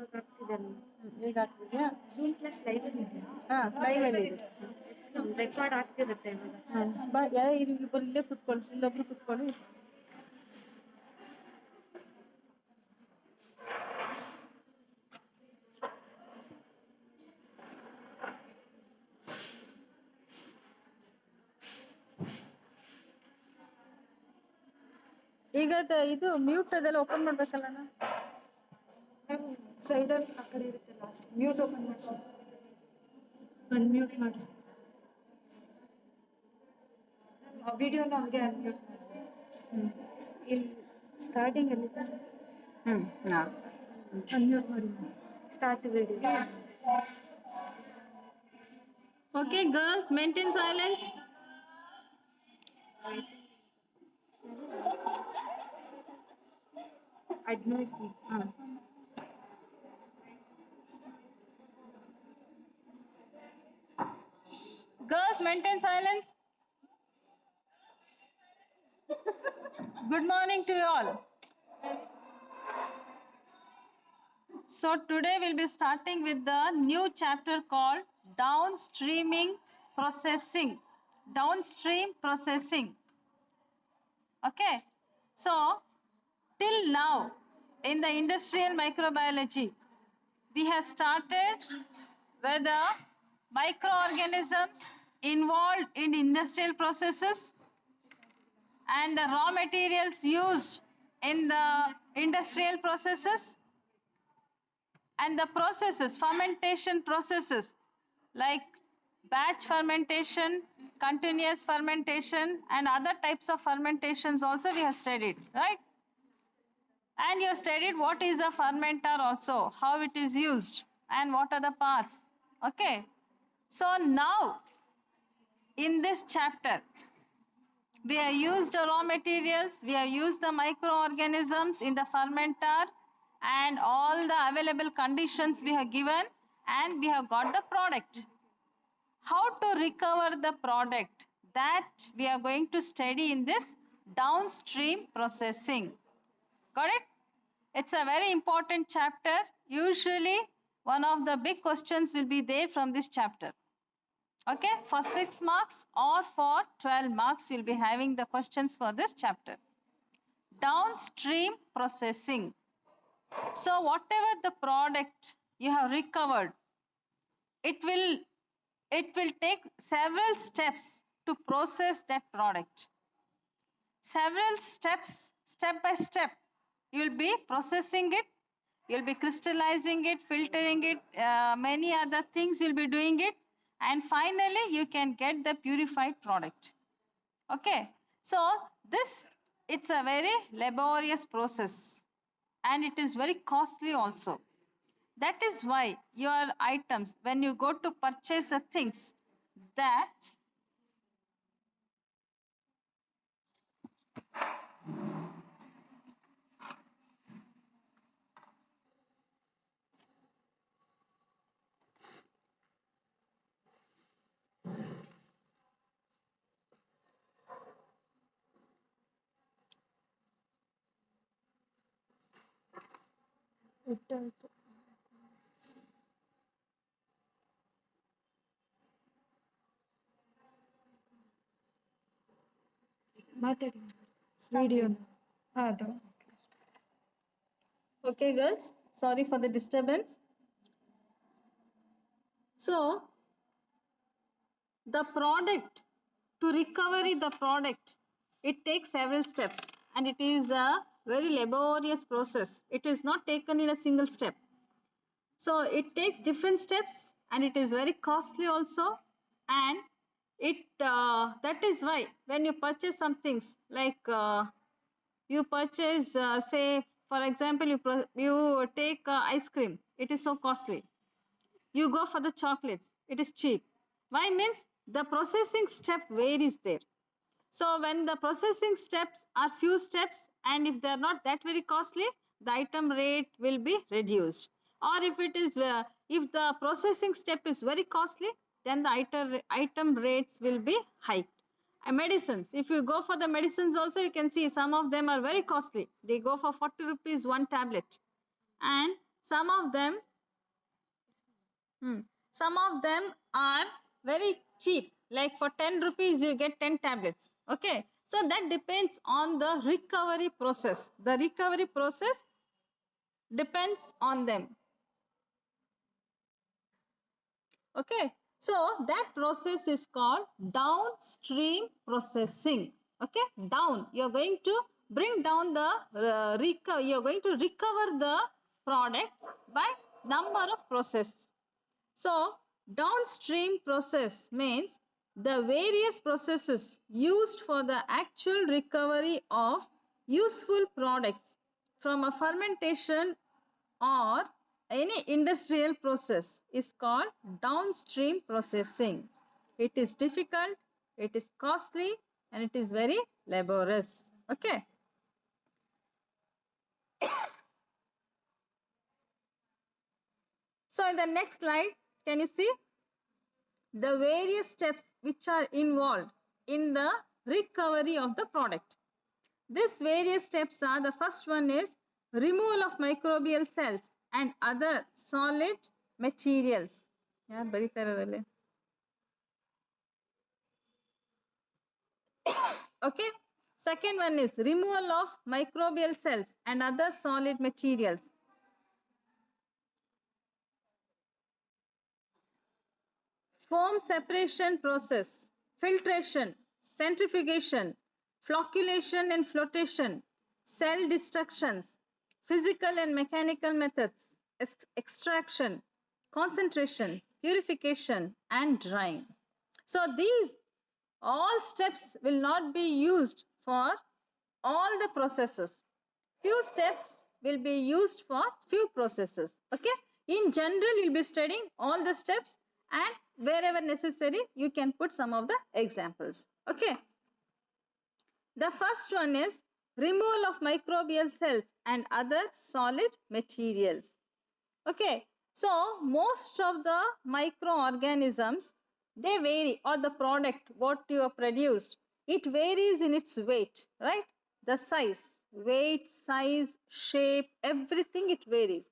ಈಗ ಆಗ್ತಿದ್ಯಾ? Zoom class live ಅಲ್ಲಿ ಇದೆಯಾ? ಲೈವ್ ಅಲ್ಲಿ ಇದೆ. ರೆಕಾರ್ಡ್ ಆಗ್ತಿರುತ್ತೆ ಇವಾಗ. ಇಬ್ಬರು ಇಲ್ಲೇ ಕುತ್ಕೊಳ್ಳಿ, ಇಲ್ಲೊಬ್ರು ಕುತ್ಕೊಳ್ಳಿ. ಈಗ ಇದು ಮ್ಯೂಟ್ ಅದೆಲ್ಲ ಓಪನ್ ಮಾಡ್ಬೇಕಲ್ಲ ಅಣ್ಣ? ಸೈಡ್ ಅಲ್ಲಿ ಆ ಕಡೆ ಇರುತ್ತೆ ಲಾಸ್ಟ್ ಮ್ಯೂಟ್ ಓಪನ್ ಮಾಡಿಸಿ, ಅನ್ಮ್ಯೂಟ್ ಮಾಡಿ. ವಿಡಿಯೋನ ಹಂಗೆ ಅನ್ಮ್ಯೂಟ್ ಮಾಡಿ. ಇಲ್ಲಿ ಸ್ಟಾರ್ಟಿಂಗ್ ಅಲ್ಲಿ ಅನ್ಮ್ಯೂಟ್ ಮಾಡಿ, start video. Okay, girls, maintain silence. Admit. Girls, maintain silence. Good morning to you all. So today we'll be starting with the new chapter called downstreaming processing. Downstream processing. Okay. So till now in the industrial microbiology, we have started with the microorganisms involved in industrial processes and the raw materials used in the industrial processes and the processes, fermentation processes like batch fermentation, continuous fermentation, and other types of fermentations also we have studied, right? And you have studied what is a fermenter also, how it is used, and what are the parts. Okay. So now, in this chapter, we have used the raw materials, we have used the microorganisms in the fermenter, and all the available conditions we have given, and we have got the product. How to recover the product, that we are going to study in this downstream processing. Got it? It's a very important chapter. Usually, one of the big questions will be there from this chapter. Okay, for 6 marks or for 12 marks, you'll be having the questions for this chapter. Downstream processing. So whatever the product you have recovered, it will take several steps to process that product. Several steps, step by step, you'll be processing it, you'll be crystallizing it, filtering it, many other things you'll be doing it, and finally you can get the purified product. Okay, so this, it's a very laborious process and it is very costly also. That is why your items, when you go to purchase the things, that ಮಾತಾಡಿ video ಅದು. Okay, girls, sorry for the disturbance. So, the product, to recover the product, it takes several steps and it is a very laborious process. It is not taken in a single step. So, it takes different steps and it is very costly also, and that is why when you purchase some things like you purchase, say for example, you take ice cream, it is so costly. You go for the chocolates, it is cheap. Why? Means the processing step varies there. So when the processing steps are few steps, and if they are not that very costly, the item rate will be reduced. Or if it is if the processing step is very costly, then the item rates will be hiked. Medicines, if you go for the medicines also, you can see some of them are very costly. They go for 40 rupees one tablet, and Some of them some of them are very cheap, like for 10 rupees you get 10 tablets. Okay, so that depends on the recovery process. The recovery process depends on them. Okay, so that process is called downstream processing. Okay, down, you're going to bring down the you're going to recover the product by number of process. So downstream process means the various processes used for the actual recovery of useful products from a fermentation or any industrial process is called downstream processing. It is difficult, it is costly, and it is very laborious. Okay. So in the next slide, can you see the various steps which are involved in the recovery of the product? These various steps are, the first one is removal of microbial cells and other solid materials. Okay. Second one is removal of microbial cells and other solid materials. Foam separation process, filtration, centrifugation, flocculation and flotation, cell destructions, physical and mechanical methods, extraction, concentration, purification, and drying. So these all steps will not be used for all the processes. Few steps will be used for few processes. Okay. In general, you'll be studying all the steps, and wherever necessary, you can put some of the examples. Okay. The first one is removal of microbial cells and other solid materials. Okay. So most of the microorganisms, they vary, or the product what you have produced, it varies in its weight, right? The size, weight, size, shape, everything it varies.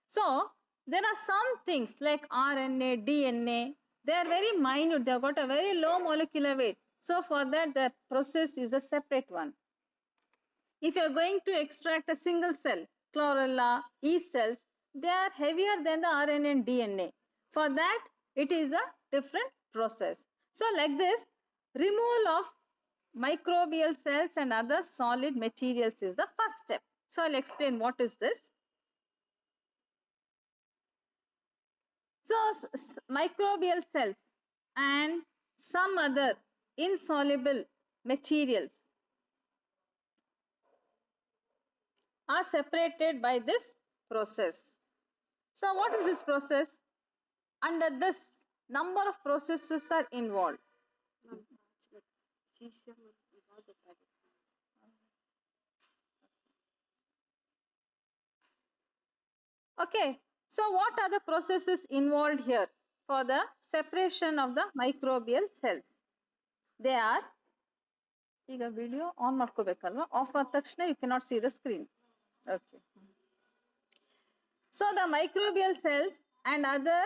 So there are some things like RNA, DNA, they are very minute, they have got a very low molecular weight. So for that, the process is a separate one. If you are going to extract a single cell, chlorella, yeast cells, they are heavier than the RNA and DNA. For that, it is a different process. So like this, removal of microbial cells and other solid materials is the first step. So I'll explain what is this. So microbial cells and some other insoluble materials are separated by this process. So what is this process? Under this, number of processes are involved. Okay, so what are the processes involved here for the separation of the microbial cells? They are, ಈಗ video on ಮಾಡ್ಕೋಬೇಕಲ್ವಾ, off ಆದ ತಕ್ಷಣ you cannot see the screen. Okay. So the microbial cells and other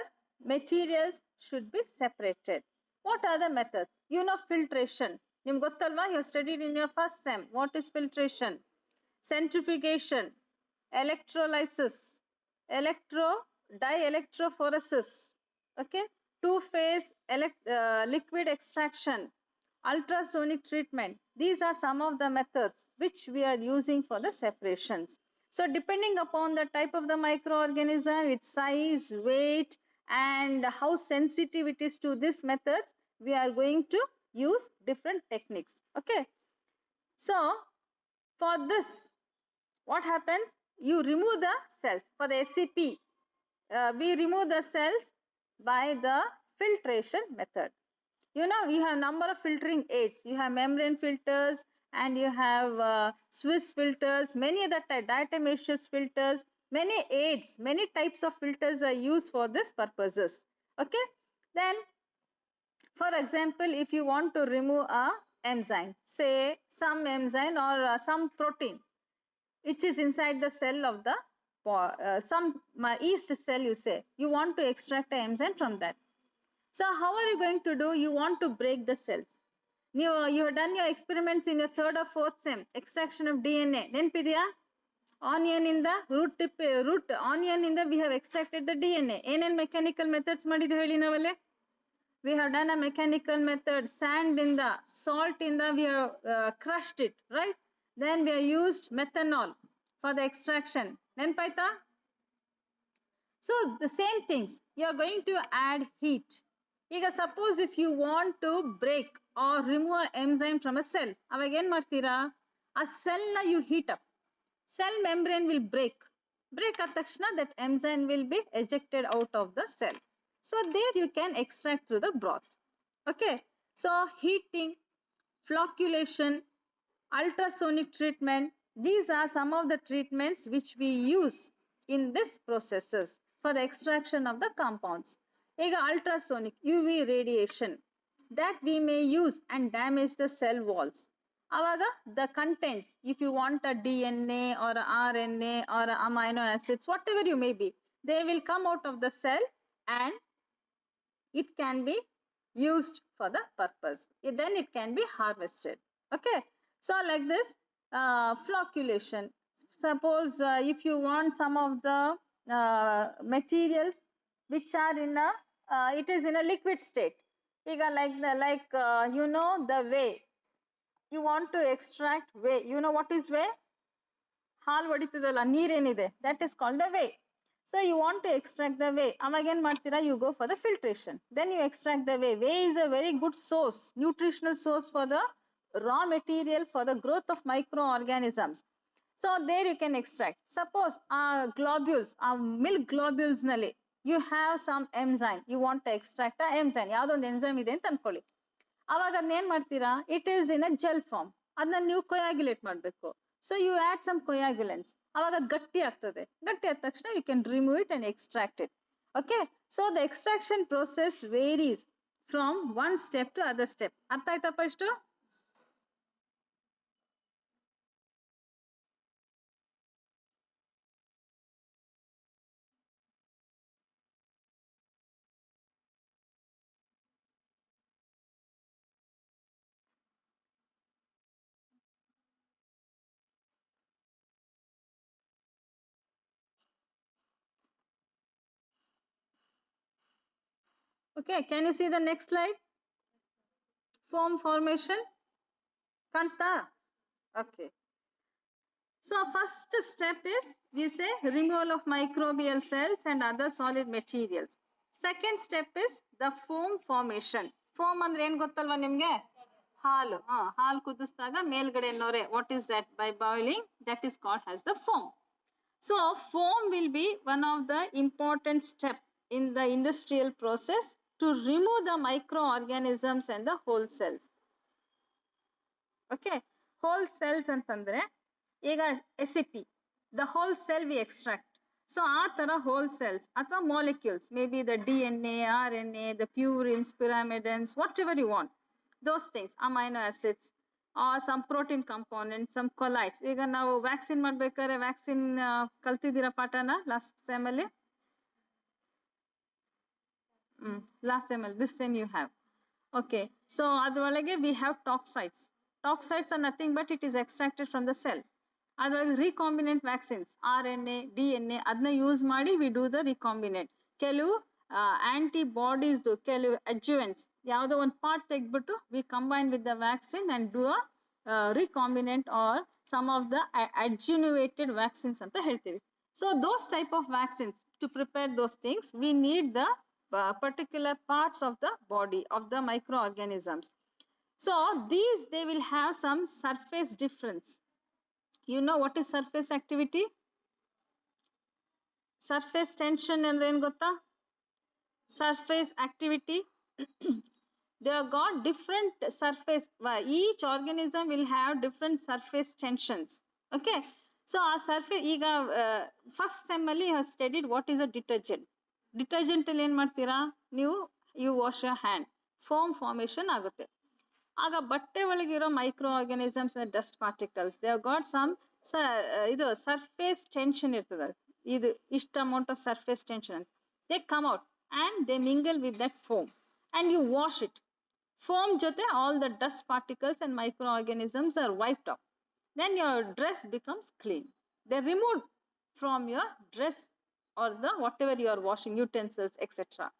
materials should be separated. What are the methods? You know filtration. ನಿಮ್ಗೆ ಗೊತ್ತಲ್ವಾ, you have studied in your first sem. What is filtration? Centrifugation, electrolysis, dielectrophoresis, okay, two-phase liquid extraction, ultrasonic treatment. These are some of the methods which we are using for the separations. So depending upon the type of the microorganism, its size, weight, and how sensitive it is to these methods, we are going to use different techniques. Okay. So for this, what happens? You remove the cells. For the SCP, we remove the cells by the filtration method. You know, we have number of filtering aids. You have membrane filters, and you have Swiss filters, many other types, diatomaceous filters, many aids, many types of filters are used for this purposes. Okay. Then, for example, if you want to remove a enzyme, say some enzyme or some protein, which is inside the cell of the some yeast cell, you say you want to extract an enzyme from that. So how are you going to do? You want to break the cells. You have done your experiments in your third or fourth sem, extraction of DNA. Nenpidiya? Onion in the root onion in the we have extracted the DNA. ಏನೇನ್ mechanical methods ಮಾಡಿದ್ವಿ ಹೇಳಿ ನಾವಲ್ಲೇ? We have done a mechanical method. Sand in the, salt in the, we have crushed it, right? Then we have used methanol for the extraction. ನೆನ್ಪಾಯ್ತಾ? So the same things, you are going to add heat. ಈಗ suppose if you want to break or remove an enzyme from a cell, ಅವಾಗ ಏನ್ ಮಾಡ್ತೀರಾ? ಆ cell ನ you heat up. Cell membrane will break. Break ಆದ ತಕ್ಷಣ that enzyme will be ejected out of the cell. So there you can extract through the broth. Okay. So heating, flocculation, ultrasonic treatment, these are some of the treatments which we use in this processes for the extraction of the compounds. ಈಗ ultrasonic UV radiation that we may use and damage the cell walls. Avaga the contents, if you want a DNA or a RNA or a amino acids, whatever you may be, they will come out of the cell and it can be used for the purpose. Then it can be harvested. Okay. So like this, flocculation. Suppose if you want some of the materials which are in a, it is in a liquid state. Like you know the whey. You want to extract whey. You know what is whey? ಹಾಲು ಹೊಡಿತದಲ್ಲ ನೀರೇನಿದೆ, that is called the whey. So you want to extract the whey. ಅವಾಗ ಏನ್ ಮಾಡ್ತೀರಾ? You go for the filtration. Then you extract the whey. Whey is a very good source, nutritional source for the raw material for the growth of microorganisms. So there you can extract. Suppose globules, milk globules ನಲ್ಲಿ you have some enzyme. You want to extract a enzyme. ಯಾವುದೋ ಒಂದು enzyme ಇದೆ ಅಂತ ಅನ್ಕೊಳ್ಳಿ. ಅವಾಗ ಅದನ್ನ ಏನ್ ಮಾಡ್ತೀರಾ? It is in a gel form. ಅದನ್ನ ನೀವು coagulate ಮಾಡಬೇಕು. So you add some coagulants. ಅವಾಗ ಅದು ಗಟ್ಟಿ ಆಗ್ತದೆ. ಗಟ್ಟಿ ಆದ ತಕ್ಷಣ you can remove it and extract it. Okay. So the extraction process varies from one step to other step. ಅರ್ಥ ಆಯ್ತಪ್ಪ ಇಷ್ಟು? Okay, can you see the next slide? Foam formation. ಕಾಣಿಸ್ತಾ? Okay. So first step is, we say, removal of microbial cells and other solid materials. Second step is the foam formation. Foam ಅಂದ್ರೆ ಏನ್ ಗೊತ್ತಲ್ವಾ ನಿಮ್ಗೆ? ಹಾಲು. ಹಾಲು ಕುದಿಸಿದಾಗ ಮೇಲ್ಗಡೆ ನೊರೆ. What is that? By boiling, that is called as the foam. So foam will be one of the important step in the industrial process to remove the microorganisms and the whole cells. Okay. Whole cells ಅಂತಂದ್ರೆ ಈಗ SAP, the whole cell we extract. So ಆ ತರ whole cells ಅಥವಾ molecules, maybe the DNA, RNA, the purines, pyrimidines, whatever you want, those things, amino acids or some protein components, some colloids. ಈಗ ನಾವು vaccine ಮಾಡ್ಬೇಕಾದ್ರೆ vaccine ಕಲ್ತಿದ್ದೀರಾ ಪಾಠನ last sem ಅಲ್ಲಿ? Last sem ಅಲ್ಲಿ, this sem you have. Okay. So ಅದರೊಳಗೆ we have toxoids. Toxoids are nothing but it is extracted from the cell. ಅದರೊಳಗೆ recombinant vaccines, RNA, DNA, ಅದನ್ನ use ಮಾಡಿ we do the recombinant. ಕೆಲವು antibodies, ಕೆಲವು adjuvants, ಯಾವುದೋ ಒಂದು part ತೆಗೆದ್ಬಿಟ್ಟು we combine with the vaccine and do a recombinant or some of the attenuated vaccines ಅಂತ ಹೇಳ್ತೀವಿ. So those type of vaccines, to prepare those things, we need the particular parts of the body of the microorganisms. So these, they will have some surface difference. You know what is surface activity? Surface tension ಅಂದ್ರೆ ಏನು ಗೊತ್ತಾ? Surface activity. They have got different surface. Each organism will have different surface tensions. Okay. So our surface, ಈಗ first sem ಅಲ್ಲಿ has studied what is a detergent. Detergent ಅಲ್ಲಿ ಏನು ಮಾಡ್ತೀರಾ ನೀವು? You wash your hand. Foam formation ಆಗುತ್ತೆ. ಆಗ ಬಟ್ಟೆ ಒಳಗಿರೋ micro organisms dust particles, they have got some ಇದು ಸರ್ಫೇಸ್ ಟೆನ್ಷನ್ ಇರ್ತದೆ. ish amount of surface tension, they come out and they mingle with that foam and you wash it. Foam jote all the dust particles and microorganisms are wiped off. Then your dress becomes clean. They remove from your dress or the whatever you are washing, utensils, etc.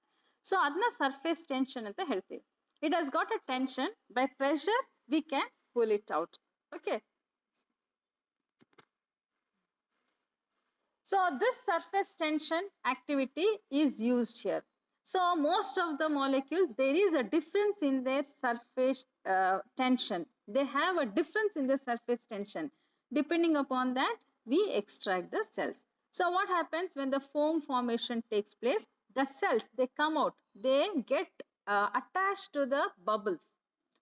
So adna surface tension anta ಹೇಳ್ತೀವಿ. It has got a tension. By pressure we can pull it out. Okay. So this surface tension activity is used here. So most of the molecules, there is a difference in their surface tension. They have a difference in the surface tension. Depending upon that, we extract the cells. So what happens when the foam formation takes place? The cells, they come out, they get attached to the bubbles.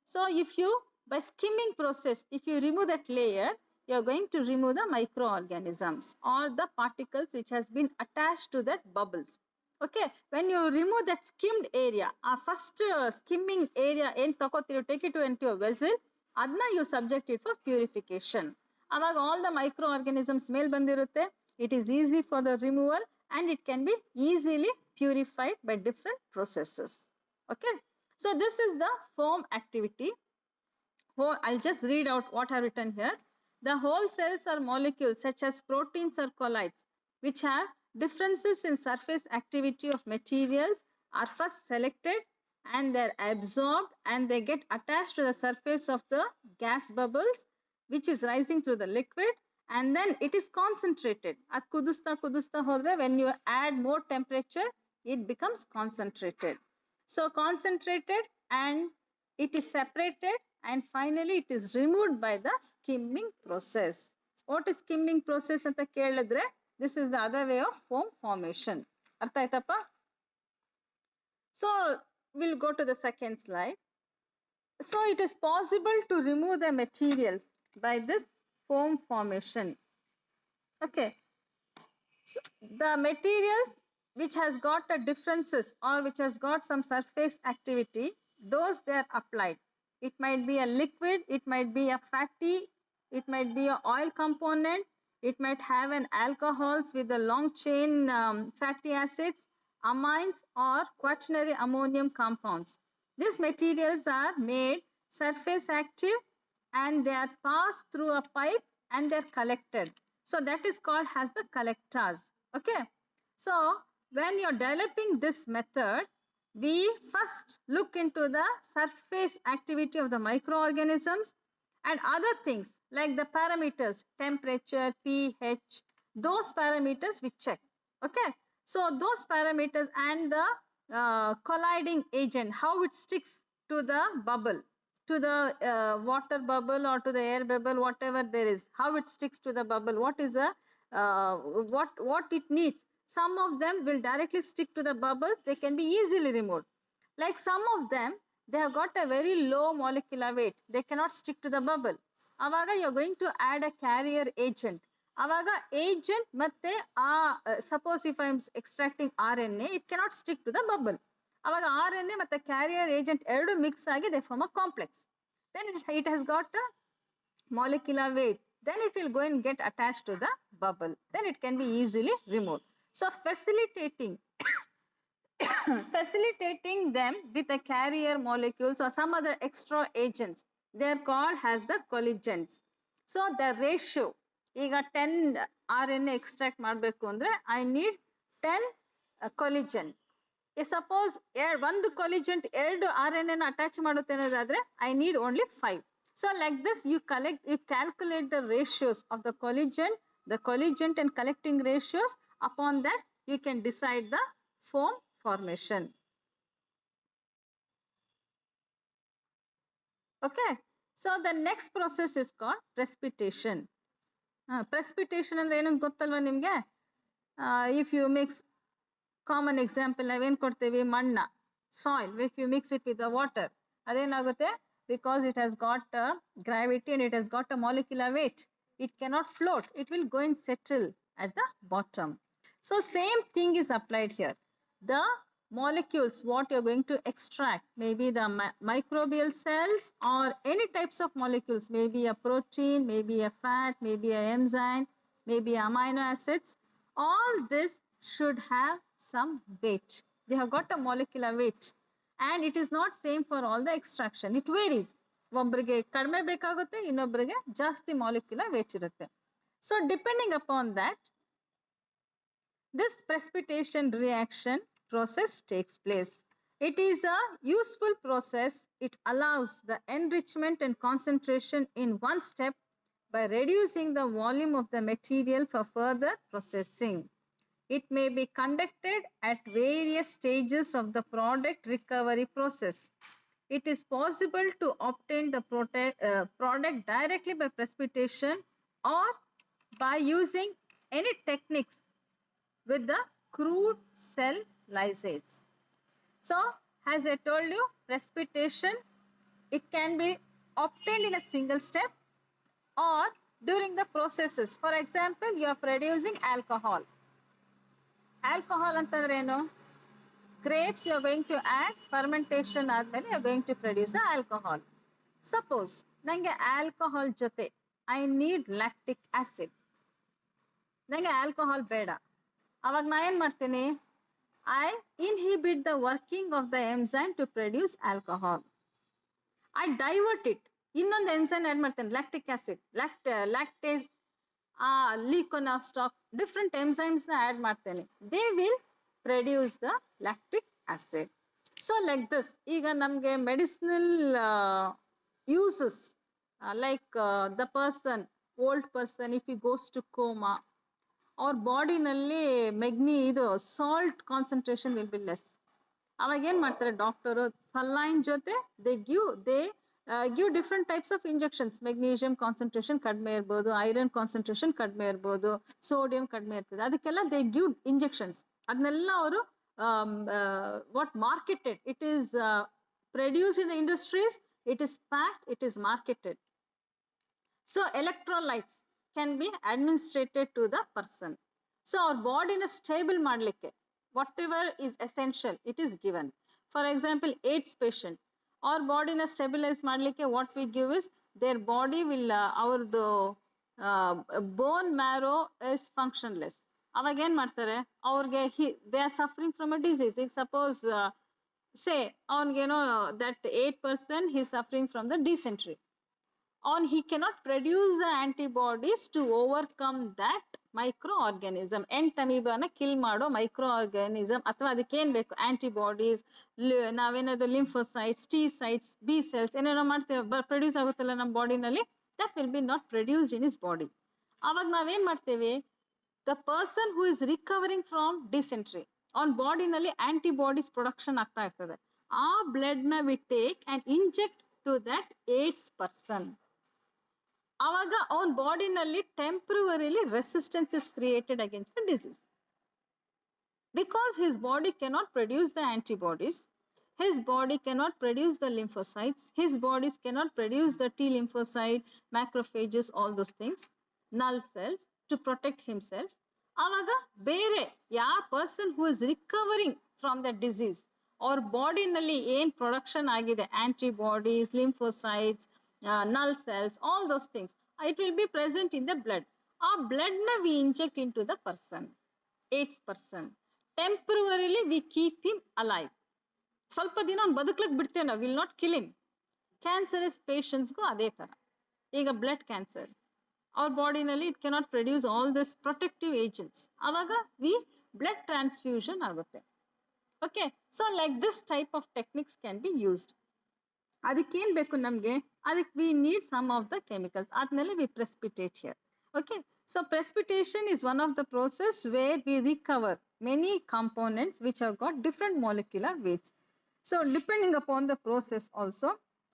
So if you, by skimming process, if you remove that layer, you are going to remove the microorganisms or the particles which has been attached to that bubbles. Okay, when you remove that skimmed area, first skimming area in you take it into a vessel, adna you subject it for purification. Among all the microorganisms smell bandirutte, it is easy for the removal and it can be easily purified by different processes. Okay, so this is the foam activity. Oh, I'll just read out what I've written here. The whole cells are molecules such as proteins or colloids, which have differences in surface activity of materials, are first selected and they're absorbed and they get attached to the surface of the gas bubbles, which is rising through the liquid, and then it is concentrated. At kudusta hodre, when you add more temperature, it becomes concentrated. So concentrated and it is separated and finally it is removed by the skimming process. What is skimming process anta kelidre? This is the other way of foam formation. Artha aitappa? So we'll go to the second slide. So it is possible to remove the materials by this foam formation. Okay. So the materials which has got a differences or which has got some surface activity, those they are applied. It might be a liquid, it might be a fatty, it might be an oil component, it might have an alcohols with a long chain fatty acids, amines or quaternary ammonium compounds. These materials are made surface active and they are passed through a pipe and they are collected. So that is called as the collectors. Okay. So when you're developing this method, we first look into the surface activity of the microorganisms and other things like the parameters, temperature, pH, those parameters we check. Okay. So those parameters and the colliding agent, how it sticks to the bubble, to the water bubble or to the air bubble, whatever there is, how it sticks to the bubble, what is the what it needs. Some of them will directly stick to the bubbles, they can be easily removed. Like some of them, they have got a very low molecular weight, they cannot stick to the bubble. Avaga you are going to add a carrier agent. Avaga agent matte suppose if I am extracting RNA, it cannot stick to the bubble. ಅವಾಗ RNA ಮತ್ತೆ carrier agent ಎರಡು mix ಆಗಿ they form a complex. Then it has got a molecular weight. Then it will go and get attached to the bubble. Then it can be easily removed. So facilitating them with the carrier molecules or some other extra agents, they are called as the colligents. So the ratio, ಈಗ 10 RNA extract ಮಾಡಬೇಕು ಅಂದ್ರೆ I need 10 colligen. Suppose ಒಂದು colligent ಎರಡು RNA ನ attach ಮಾಡುತ್ತೆ ಅನ್ನೋದಾದ್ರೆ I need only 5. So like this you calculate the ratios of the colligent and collecting ratios. Upon that you can decide the foam formation. Okay. So the next process is called precipitation. Precipitation ಅಂದ್ರೆ ಏನು ಗೊತ್ತಲ್ವಾ ನಿಮಗೆ? If you mix, common example ನಾವೇನು ಕೊಡ್ತೀವಿ, ಮಣ್ಣ, soil, if you mix it with the water, ಅದೇನಾಗುತ್ತೆ, because it has got a gravity and it has got a molecular weight, it cannot float, it will go and settle at the bottom. So same thing is applied here. The molecules what you're going to extract, maybe the microbial cells or any types of molecules, maybe a protein, maybe a fat, maybe an enzyme, maybe amino acids, All this should have some weight. They have got a molecular weight, and it is not same for all the extraction. It varies. ಒಬ್ಬರಿಗೆ ಕಡಿಮೆ ಬೇಕಾಗುತ್ತೆ, ಇನ್ನೊಬ್ಬರಿಗೆ ಜಾಸ್ತಿ molecular weight ಇರುತ್ತೆ. So depending upon that, this precipitation reaction process takes place. It is a useful process. It allows the enrichment and concentration in one step by reducing the volume of the material for further processing. It may be conducted at various stages of the product recovery process. It is possible to obtain the product directly by precipitation or by using any techniques with the crude cell lysates. So, as I told you, precipitation, it can be obtained in a single step or during the processes. For example, you are producing alcohol. Alcohol ಅಂತಂದ್ರೆ ಏನು? Grapes you are going to add, fermentation ಆದ್ಮೇಲೆ you are going to produce a alcohol. Suppose ನಂಗೆ alcohol ಜೊತೆ I need lactic acid. ನಂಗೆ alcohol ಬೇಡ. ಅವಾಗ ನಾ ಏನು ಮಾಡ್ತೀನಿ? I inhibit the working of the enzyme to produce alcohol. I divert it. ಇನ್ನೊಂದು enzyme ಆಡ್ ಮಾಡ್ತೇನೆ, lactic acid, lactase, ಲಿಕೋನಾಸ್ಟಾಕ್, different enzymes ನ ಆಡ್ ಮಾಡ್ತೇನೆ. They will produce the lactic acid. So like this, ಈಗ ನಮಗೆ medicinal uses, like the person, old person, if he goes to coma, ಅವ್ರ ಬಾಡಿನಲ್ಲಿ ಇದು salt concentration will be less. ಅವಾಗ ಏನ್ ಮಾಡ್ತಾರೆ doctor? Saline ಜೊತೆ they give different types of injections. Magnesium concentration ಕಡಿಮೆ ಇರ್ಬೋದು, ಐರನ್ ಕಾನ್ಸಂಟ್ರೇಷನ್ ಕಡಿಮೆ ಇರ್ಬೋದು, ಸೋಡಿಯಂ ಕಡಿಮೆ ಇರ್ತದೆ, ಅದಕ್ಕೆಲ್ಲ ದೇ ಗಿವ್ ಇಂಜೆಕ್ಷನ್ಸ್. ಅದನ್ನೆಲ್ಲ ಅವರು what marketed, it is produce in the industries, it is packed, it is marketed. So electrolytes can be administrated to the person. So our body is stable madlikke, whatever is essential, it is given. For example, AIDS patient, our body is stabilize madlikke, what we give is their body will our the bone marrow is functionless. ಅವಾಗ ಏನ್ ಮಾಡ್ತಾರೆ? ಅವ್ರಿಗೆ they are suffering from a disease. If suppose say ಅವನಿಗೇನೋ that 8% he is suffering from the dysentery, and he cannot produce the antibodies to overcome that microorganism. ಎಂಟಮೀಬಾನ kill ಮಾಡೋ microorganism ಅಥವಾ ಅದಕ್ಕೆ ಏನ್ ಬೇಕು? ಆಂಟಿಬಾಡೀಸ್, ನಾವೇನಾದ್ರು lymphocytes, T cytes, B cells ಏನೇನೋ ಮಾಡ್ತೇವೆ, produce ಆಗುತ್ತಲ್ಲ ನಮ್ಮ ಬಾಡಿನಲ್ಲಿ, that will be not produced in his body. ಅವಾಗ ನಾವೇನ್ ಮಾಡ್ತೇವೆ? The person who is recovering from dysentery, ಅವನ ಬಾಡಿನಲ್ಲಿ ಆಂಟಿಬಾಡೀಸ್ ಪ್ರೊಡಕ್ಷನ್ ಆಗ್ತಾ ಇರ್ತದೆ. ಆ ಬ್ಲಡ್ ನ we take and inject to that AIDS person. ಆವಾಗ ಅವನ ಬಾಡಿನಲ್ಲಿ temporarily resistance is created against the disease. Because his body cannot produce the antibodies, his body cannot produce the lymphocytes, his bodies cannot produce the T lymphocyte, macrophages, all those things, null cells to protect himself. Avaga bere ya person who is recovering from the disease or body nalli ಏನ್ production ಆಗಿದೆ, antibodies, lymphocytes, null cells, all those things, it will be present in the blood. Our blood na we inject into the person, AIDS person. Temporarily we keep him alive. ಸ್ವಲ್ಪ ದಿನ ಅವ್ನು ಬದುಕ್ಲಿಕ್ಕೆ ಬಿಡ್ತೇವೆ ನಾವು, will not kill him. Cancerous ಪೇಷಂಟ್ಸ್ಗೂ ಅದೇ ತರ. ಈಗ ಬ್ಲಡ್ ಕ್ಯಾನ್ಸರ್, ಅವ್ರ ಬಾಡಿನಲ್ಲಿ it cannot produce all this protective agents, ಅವಾಗ ವಿ ಬ್ಲಡ್ ಟ್ರಾನ್ಸ್ಫ್ಯೂಷನ್ ಆಗುತ್ತೆ. Okay, so like this type of techniques can be used. ಅದಕ್ಕೇನ್ ಬೇಕು ನಮ್ಗೆ? ಅದಕ್ಕೆ we need some of the chemicals, ಅದನ್ನೆಲ್ಲ we precipitate here. Okay, so precipitation is one of the process where we recover many components which have got different molecular weights. So depending upon the process also,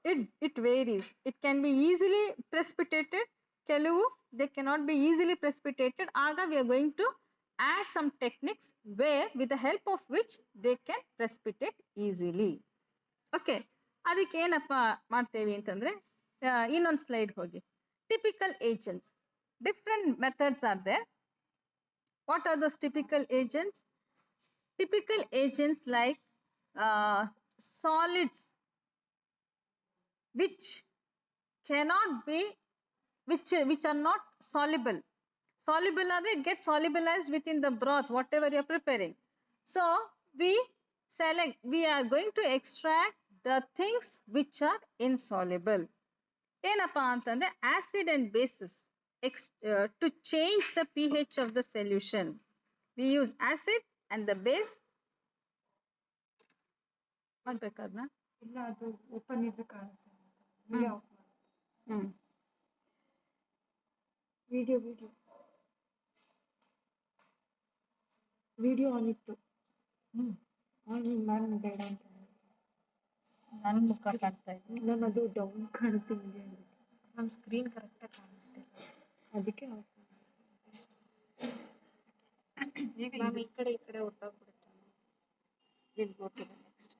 it varies. It can be easily precipitated, ಕೆಲವು they cannot be easily precipitated. Aga we are going to add some techniques where with the help of which they can precipitate easily. Okay, ಅದಕ್ಕೆ ಏನಪ್ಪ ಮಾಡ್ತೇವೆ ಅಂತಂದ್ರೆ, ಇನ್ನೊಂದು slide ಹೋಗಿ. Typical agents. Different methods are there. What are those typical agents? Typical agents like solids which cannot be, which are not soluble. Soluble ಆದರೆ it gets solubilized within the broth, whatever you are preparing. So we are going to extract the things which are insoluble. ಏನಪ್ಪಾ ಅಂತಂದ್ರೆ acid and bases to change the pH of the solution. We use acid and the base. ಮಾಡ್ಬೇಕಾದ್ನ ಇಲ್ಲ ಅದು open ಇದ್ದು ಕಾಣುತ್ತೆ. Video of ಮಾಡಿ. Video on ಇತ್ತು. ನಾನು ಬೇಡ ಅಂತ ನನ್ನ ಮುಖ ಕಾಣ್ತಾ ಇದೆ. ನಾನು ಅದು ಡೌನ್ ಕಾಣುತ್ತೆ. ನಮ್ಮ ಸ್ಕ್ರೀನ್ ಕರೆಕ್ಟಾಗಿ ಕಾಣಿಸ್ತಿಲ್ಲ, ಅದಕ್ಕೆ ಆಫ್ ಮಾಡಿದೆ. ಮ್ಯಾಮ್ ಈ ಕಡೆ ಹೊರಟೋಗ್ಬಿಡುತ್ತೆ. We'll go to the next.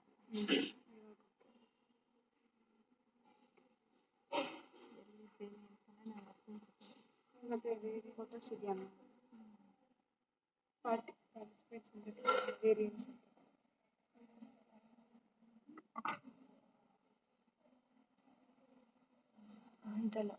ಮತ್ತೆ ಬೇರೆ ಫೋಟೋಸ್ ಇದೆಯಾ ಮ್ಯಾಮ್? ಪಾರ್ಟಿಸಿಪೇಟ್ಸ್ ವೇರಿಯನ್ಸ್ ಇದಲ್ಲ.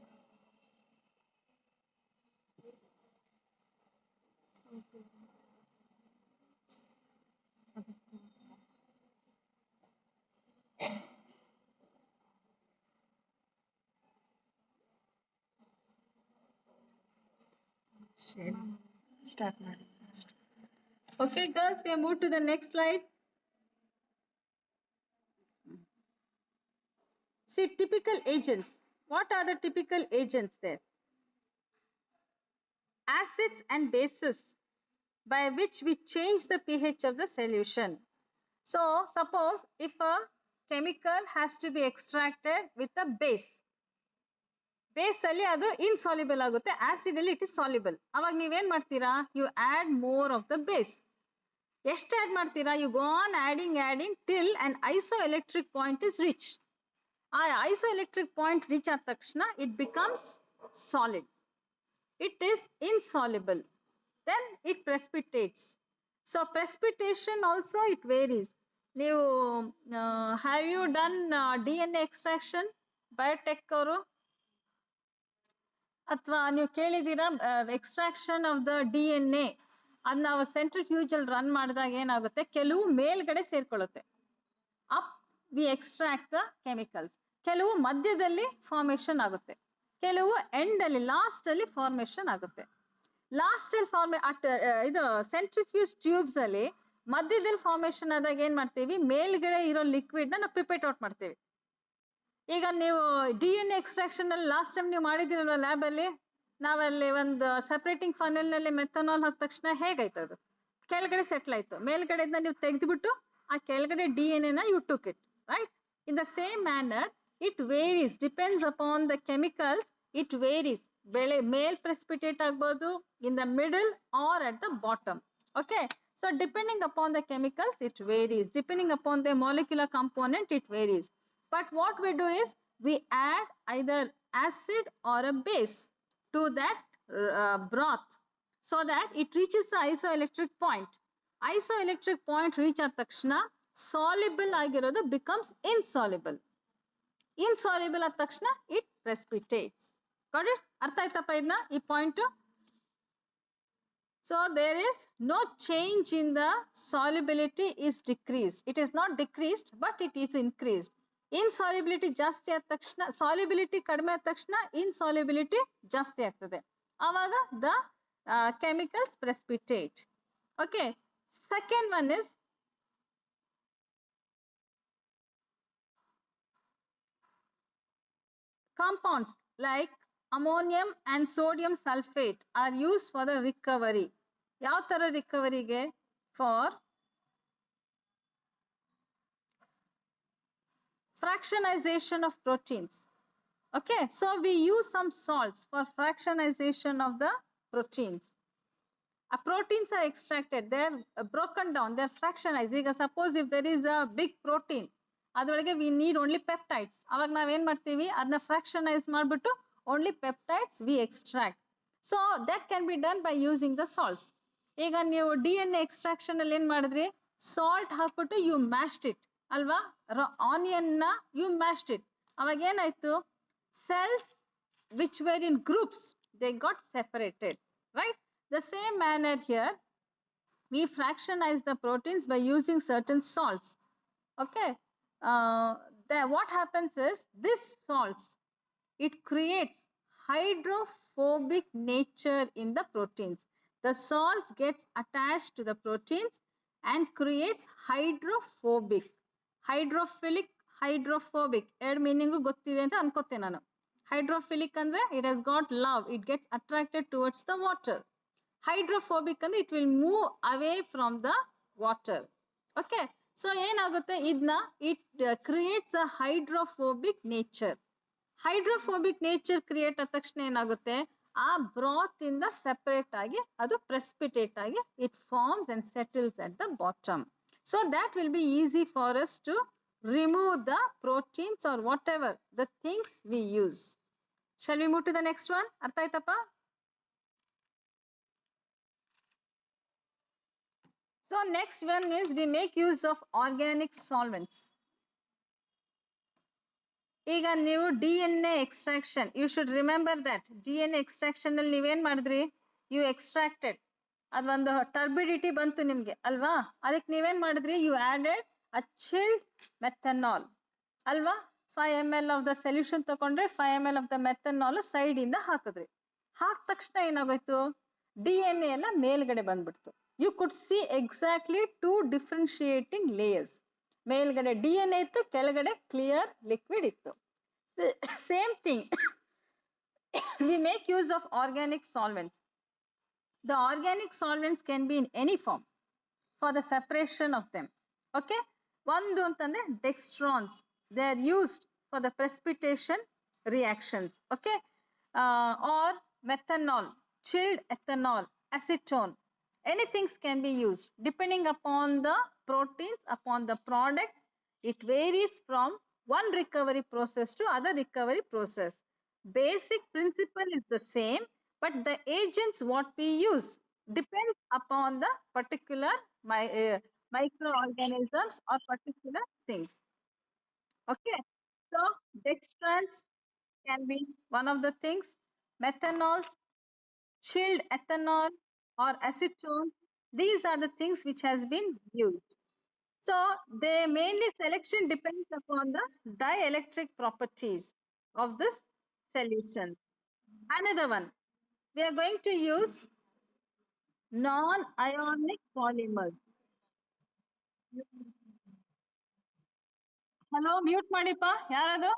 ಸ್ಟಾರ್ಟ್ ಮಾಡಿ. Okay girls, we have moved to the next slide. See, typical agents. What are the typical agents there? Acids and bases by which we change the pH of the solution. So suppose if a chemical has to be extracted with a base, base ಅಲ್ಲಿ ಅದು insoluble ಆಗುತ್ತೆ, acid ಅಲ್ಲಿ it is soluble. ಅವಾಗ ನೀವೇನ್ ಮಾಡ್ತೀರಾ? You add more of the base. ಎಷ್ಟು add ಮಾಡ್ತೀರಾ? You go on adding till and iso electric point is reach. ಆ ಐಸೋ ಎಲೆಕ್ಟ್ರಿಕ್ ಪಾಯಿಂಟ್ ರೀಚ್ ಆದ ತಕ್ಷಣ it becomes solid. It is insoluble. Then it precipitates. So precipitation also it varies. ನೀವು have you done DNA extraction biotech ಅವರು? ಅಥವಾ ನೀವು ಕೇಳಿದ್ದೀರಾ extraction of the DNA ಅದನ್ನ ನಾವು ಸೆಂಟ್ರಿಫ್ಯೂಜಲ್ ರನ್ ಮಾಡಿದಾಗ ಏನಾಗುತ್ತೆ, ಕೆಲವು ಮೇಲ್ಗಡೆ ಸೇರ್ಕೊಳ್ಳುತ್ತೆ. Up we extract the chemicals. ಕೆಲವು ಮಧ್ಯದಲ್ಲಿ ಫಾರ್ಮೇಶನ್ ಆಗುತ್ತೆ, ಕೆಲವು ಎಂಡ್ ಅಲ್ಲಿ ಲಾಸ್ಟ್ ಅಲ್ಲಿ ಫಾರ್ಮೇಶನ್ ಆಗುತ್ತೆ. ಲಾಸ್ಟ್ ಅಲ್ಲಿ ಇದು ಸೆಂಟ್ರಿಫ್ಯೂಜ್ ಟ್ಯೂಬ್ಸ್ ಅಲ್ಲಿ ಮಧ್ಯದಲ್ಲಿ ಫಾರ್ಮೇಶನ್ ಆದಾಗ ಏನ್ ಮಾಡ್ತೀವಿ, ಮೇಲ್ಗಡೆ ಇರೋ ಲಿಕ್ವಿಡ್ ನಾವು ಪಿಪೇಟ್ ಔಟ್ ಮಾಡ್ತೀವಿ. ಈಗ ನೀವು DNA ಎಕ್ಸ್ಟ್ರಾಕ್ಷನ್ ಅಲ್ಲಿ ಲಾಸ್ಟ್ ಟೈಮ್ ನೀವು ಮಾಡಿದಿರಲ್ವ ಲ್ಯಾಬ್ ಅಲ್ಲಿ, ನಾವಲ್ಲಿ ಒಂದು ಸೆಪರೇಟಿಂಗ್ ಫನೆಲ್ ನಲ್ಲಿ ಮೆಥನಾಲ್ ಹಾಕಿದ ತಕ್ಷಣ ಹೇಗಾಯ್ತು, ಅದು ಕೆಳಗಡೆ ಸೆಟ್ಲ್ ಆಯ್ತು. ಮೇಲ್ಗಡೆಯಿಂದ ನೀವು ತೆಗೆದುಬಿಟ್ಟು ಆ ಕೆಳಗಡೆ DNA ನ you took it, right? In the same manner it varies, depends upon the chemicals, it varies. ಮೇಲ್ ಪ್ರೆಸಿಪಿಟೇಟ್ ಆಗ್ಬೋದು, in the middle or at the bottom. Okay, so depending upon the chemicals it varies, depending upon the molecular component it varies. But what we do is we add either acid or a base to that broth so that it reaches the isoelectric point. Isoelectric point reach ಆದ ತಕ್ಷಣ soluble ಆಗಿರೋದು becomes insoluble. Insoluble ಆದ ತಕ್ಷಣ it precipitates. Got it? ಅರ್ಥ ಆಯ್ತಪ್ಪ ಇದನ್ನ ಈ point? So there is no change in the solubility is decreased. It is not decreased, but it is increased. ಇನ್ಸಾಲ್ಯುಬಿಲಿಟಿ ಜಾಸ್ತಿ ಆದ ತಕ್ಷಣ, ಸಾಲ್ಯುಬಿಲಿಟಿ ಕಡಿಮೆ ಆದ ತಕ್ಷಣ ಇನ್ಸಾಲ್ಯುಬಿಲಿಟಿ ಜಾಸ್ತಿ ಆಗ್ತದೆ. ಆವಾಗ the chemicals precipitate. Okay, second one is compounds like ammonium and sodium sulfate are used for the recovery. ಯಾವ ತರ ರಿಕವರಿಗೆ? For fractionization of proteins. Okay, so we use some salts for fractionization of the proteins. Proteins are extracted, they're broken down, they're fractionized. ಈಗ suppose if there is a big protein, ಅದರೊಳಗೆ we need only peptides. ಅವಾಗ ನಾವೇನ್ ಮಾಡ್ತೀವಿ, ಅದನ್ನ fractionize ಮಾಡ್ಬಿಟ್ಟು only peptides we extract. So that can be done by using the salts. ಈಗ ನೀವು DNA extraction ಅಲ್ಲಿ ಏನ್ ಮಾಡಿದ್ರಿ, ಸಾಲ್ಟ್ ಹಾಕ್ಬಿಟ್ಟು you mashed it ಅಲ್ವಾ? ಆನಿಯನ್ ನ ಯು ಮ್ಯಾಶ್ಡ್ ಇಟ್. ಅವಾಗ ಏನಾಯ್ತು, cells which were in groups they got separated. right? The same manner here, we fractionize the proteins by using certain salts. Okay, what happens is this salts, it creates hydrophobic nature in the proteins. The salts gets attached to the proteins and creates hydrophobic. Hydrophilic, hydrophobic. ಎರಡು meaning ಗೊತ್ತಿದೆ ಅಂತ ಅನ್ಕೋತೇನೆ ನಾನು. Hydrophilic ಅಂದ್ರೆ it has got love, it gets attracted towards the water. Hydrophobic ಅಂದ್ರೆ it will move away from the water. Okay, so ಏನಾಗುತ್ತೆ ಇದನ್ನ it creates a hydrophobic nature. Hydrophobic nature create ಆದ ತಕ್ಷಣ ಏನಾಗುತ್ತೆ, ಆ ಬ್ರಾತ್ ಇಂದ ಸೆಪರೇಟ್ ಆಗಿ ಅದು ಪ್ರೆಸಿಪಿಟೇಟ್ ಆಗಿ it forms and settles at the bottom. So that will be easy for us to remove the proteins or whatever the things we use. Shall we move to the next one? ಅರ್ಥ ಆಯ್ತಪ್ಪ? So next one is we make use of organic solvents. ಈಗ ನೀವು DNA extraction, you should remember that DNA extraction ಅಲ್ಲಿ ನೀವೇನ್ ಮಾಡಿದ್ರಿ, you extracted, ಅದೊಂದು turbidity ಬಂತು ನಿಮ್ಗೆ ಅಲ್ವಾ, ಅದಕ್ಕೆ ನೀವೇನ್ ಮಾಡಿದ್ರಿ, you added a chilled methanol ಅಲ್ವಾ. 5 ml of the solution ತಗೊಂಡ್ರೆ 5 ml of the methanol side ಇಂದ ಹಾಕಿದ್ರಿ. ಹಾಕ ತಕ್ಷಣ ಏನಾಗೋಯ್ತು, DNA ಎಲ್ಲ ಮೇಲ್ಗಡೆ ಬಂದ್ಬಿಡ್ತು. You could see exactly 2 differentiating layers. ಮೇಲ್ಗಡೆ DNA ಇತ್ತು, ಕೆಳಗಡೆ ಕ್ಲಿಯರ್ ಲಿಕ್ವಿಡ್ ಇತ್ತು. Same thing, we make use of organic solvents. The organic solvents can be in any form for the separation of them. Okay, ಒಂದು ಅಂತಂದ್ರೆ dextrons, they are used for the precipitation reactions. Okay, or methanol, chilled ethanol, acetone, anything can be used depending upon the proteins, upon the products. It varies from one recovery process to other recovery process. Basic principle is the same, but the agents what we use depends upon the particular microorganisms or particular things. Okay, so dextrans can be one of the things, methanols, chilled ethanol or acetone, these are the things which has been used. So the mainly selection depends upon the dielectric properties of this solution. Another one, we are going to use non-ionic polymers. Hello, mute ಮಾಡಿಪ್ಪ, ಯಾರದು?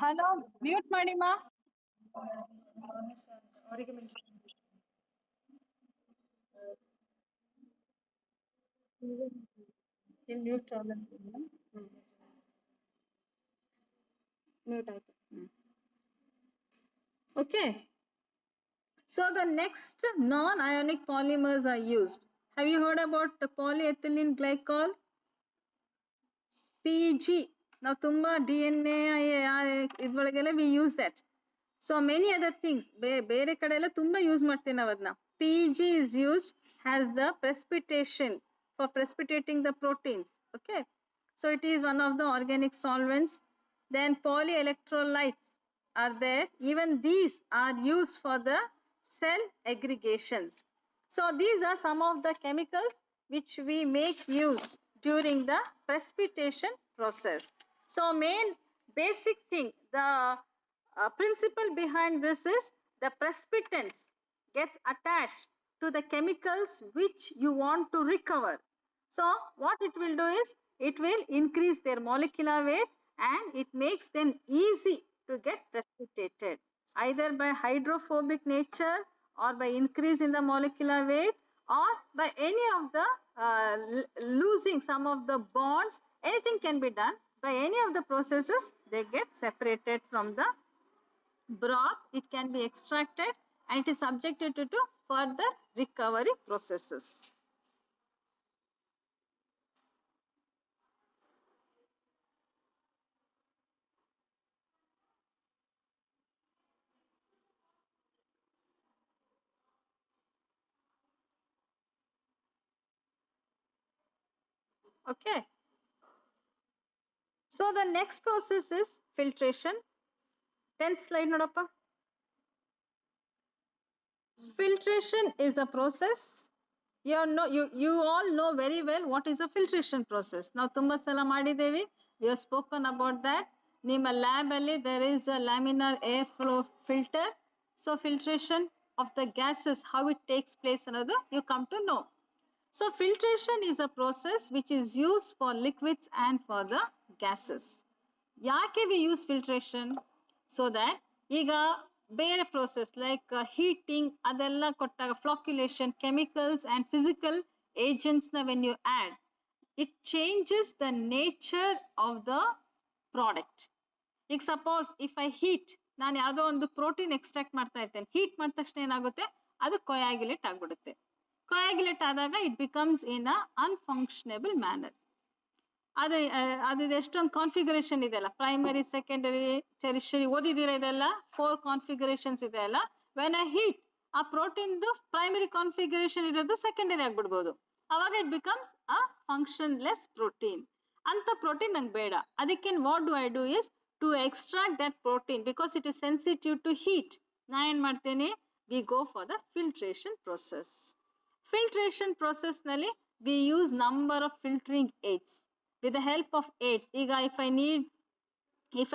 Hello, mute ಮಾಡಿಮ್ಮ. ಅವರಿಗೆ mention ಇಲ್ಲಿ mute ಅಲ್ಲ. Mute ಆಯ್ತು. Okay, so the next non-ionic polymers are used. Have you heard about the polyethylene glycol? PEG. Now tumba DNA ಇದ್ರೊಳಗೆಲ್ಲ we use that. So many other things ಬೇರೆ ಕಡೆ ಎಲ್ಲ ತುಂಬಾ use ಮಾಡ್ತೀವಿ ನಾವು ಅದನ್ನ. PEG is used as the precipitation for precipitating the proteins. Okay, so it is one of the organic solvents. Then polyelectrolytes are there, even these are used for the cell aggregations. So these are some of the chemicals which we make use during the precipitation process. So main basic thing, the principle behind this is the precipitants gets attached to the chemicals which you want to recover. So what it will do is it will increase their molecular weight and it makes them easy to get precipitated either by hydrophobic nature or by increase in the molecular weight or by any of the losing some of the bonds. Anything can be done by any of the processes, they get separated from the broth, it can be extracted and it is subjected to further recovery processes. Okay, so the next process is filtration. 10th slide nodappa. Filtration is a process. You all know very well what is a filtration process. Now tumba sala ಮಾಡಿದ್ದೇವೆ. We have spoken about that. ನಿಮ್ಮ lab ಅಲ್ಲಿ there is a laminar airflow filter. So filtration of the gases, how it takes place another you come to know. So filtration is a process which is used for liquids and for the gases. ಯಾಕೆ we use filtration? So that ಈಗ ಬೇರೆ process like heating ಅದೆಲ್ಲ ಕೊಟ್ಟಾಗ flocculation, chemicals and physical agents na when you add, it changes the nature of the product. ಈಗ suppose if I heat, ನಾನು ಯಾವುದೋ ಒಂದು protein extract ಮಾಡ್ತಾ ಇರ್ತೇನೆ, ಹೀಟ್ ಮಾಡಿದ ತಕ್ಷಣ ಏನಾಗುತ್ತೆ, ಅದು ಕೊಯಾಗ್ಯುಲೇಟ್ ಆಗ್ಬಿಡುತ್ತೆ. ಕೊಯಾಗ್ಯುಲೇಟ್ ಆದಾಗ it becomes in a unfunctionable manner. ಅದು ಎಷ್ಟೊಂದು ಕಾನ್ಫಿಗರೇಷನ್ ಇದೆ ಅಲ್ಲ, ಪ್ರೈಮರಿ, ಸೆಕೆಂಡರಿ, ಟೆರಿಷರಿ, ಓದಿದಿರ ಇದೆಲ್ಲ 4 ಕಾನ್ಫಿಗರೇಷನ್ಸ್ ಇದೆ ಅಲ್ಲ. ವೆನ್ ಐ ಹೀಟ್ ಆ ಪ್ರೋಟೀನ್ದು ಪ್ರೈಮರಿ ಕಾನ್ಫಿಗರೇಷನ್ ಇರೋದು ಸೆಕೆಂಡರಿ ಆಗ್ಬಿಡ್ಬೋದು. ಅವಾಗ it becomes a functionless protein. ಅಂತ ಪ್ರೋಟೀನ್ ನಂಗೆ ಬೇಡ. ಅದಕ್ಕೆ what do I do is to extract that protein because it is sensitive to heat. ನಾ ಏನ್ ಮಾಡ್ತೇನೆ, we go for the filtration process. Filtration process ನಲ್ಲಿ we use number of filtering aids. With the help of aids, if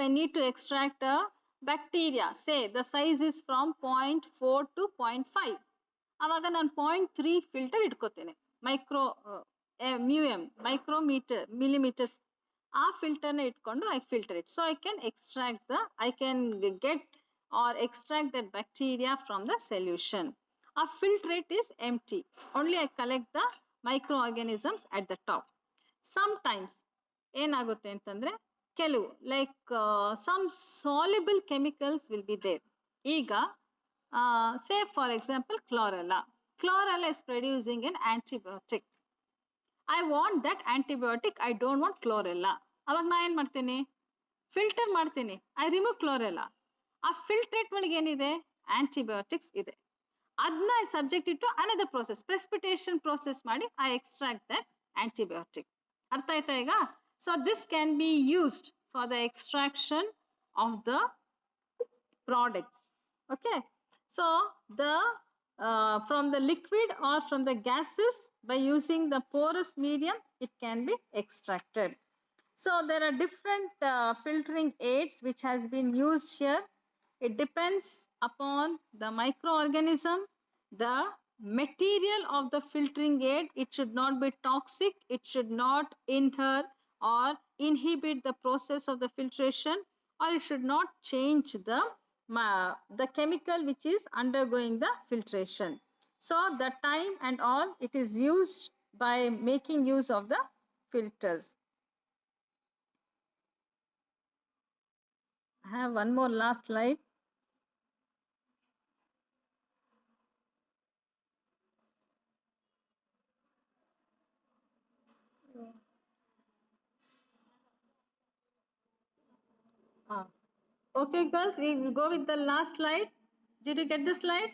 I need to extract a bacteria, say the size is from 0.4 to 0.5, avaga nan 0.3 filter idkotene, micrometer millimeters ಆ filter na itkondu I filter it, so I can get or extract that bacteria from the solution. A filtrate is empty, only I collect the microorganisms at the top. Sometimes ಏನಾಗುತ್ತೆ ಅಂತಂದ್ರೆ ಕೆಲವು like some soluble chemicals will be there. ಈಗ say for example Chlorella is producing an antibiotic. I want that antibiotic, I don't want chlorella. ಅವಾಗ ನಾ ಏನ್ ಮಾಡ್ತೀನಿ, filter ಮಾಡ್ತೀನಿ, I remove ಕ್ಲೋರೆಲ್ಲಾ. ಆ ಫಿಲ್ಟ್ರೇಟ್ ಒಳಗೆ ಏನಿದೆ, ಆಂಟಿಬಯೋಟಿಕ್ಸ್ ಇದೆ. ಅದನ್ನ ಐ ಸಬ್ಜೆಕ್ಟ್ ಇಟ್ಟು ಅನದರ್ ಪ್ರೋಸೆಸ್, ಪ್ರೆಸಿಪಿಟೇಷನ್ ಪ್ರೋಸೆಸ್ ಮಾಡಿ ಐ ಎಕ್ಸ್ಟ್ರಾಕ್ಟ್ ದಟ್ ಆಂಟಿಬಯೋಟಿಕ್. ಅರ್ಥ ಆಯ್ತಾ ಈಗ? So this can be used for the extraction of the products. Okay, so from the liquid or from the gases, by using the porous medium it can be extracted. So there are different filtering aids which has been used here. It depends upon the microorganism, the material of the filtering aid. It should not be toxic, it should not inhibit or inhibit the process of the filtration, or it should not change the chemical which is undergoing the filtration. So the time and all it is used by making use of the filters. I have one more last slide. Okay girls, we will go with the last slide. Did you get the slide?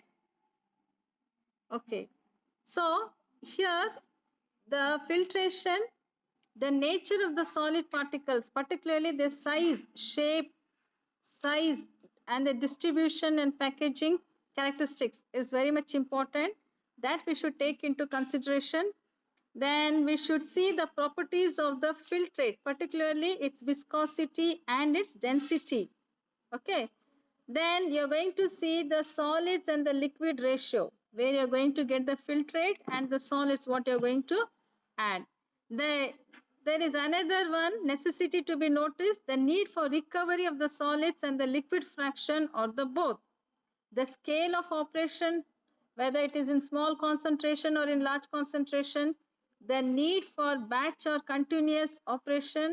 Okay, so here the filtration, the nature of the solid particles, particularly the shape, size and the distribution and packaging characteristics is very much important, that we should take into consideration. Then we should see the properties of the filtrate, particularly its viscosity and its density. Okay, then you're going to see the solids and the liquid ratio, where you're going to get the filtrate and the solids what you're going to add. There is another one necessity to be noticed, the need for recovery of the solids and the liquid fraction or the both. The scale of operation, whether it is in small concentration or in large concentration, the need for batch or continuous operation.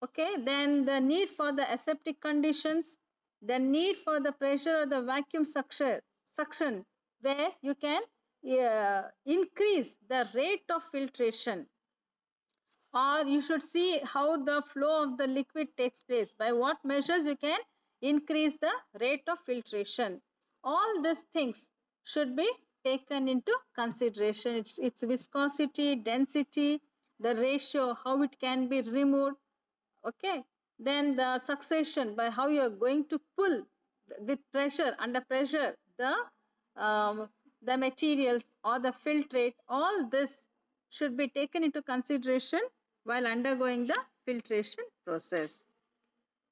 Okay, then the need for the aseptic conditions, the need for the pressure or the vacuum suction, where you can increase the rate of filtration, or you should see how the flow of the liquid takes place, by what measures you can increase the rate of filtration. All these things should be taken into consideration. Its viscosity, density, the ratio, how it can be removed. Okay, then the succession, by how you are going to pull with pressure, under pressure, the materials or the filtrate, all this should be taken into consideration while undergoing the filtration process.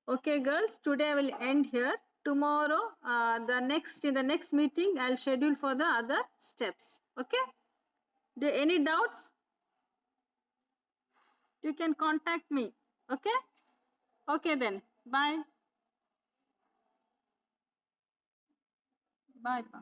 Okay, girls, today I will end here. Tomorrow, in the next meeting, I'll schedule for the other steps. Okay? Any doubts? You can contact me. Okay? Okay then. Bye. Bye. Bye.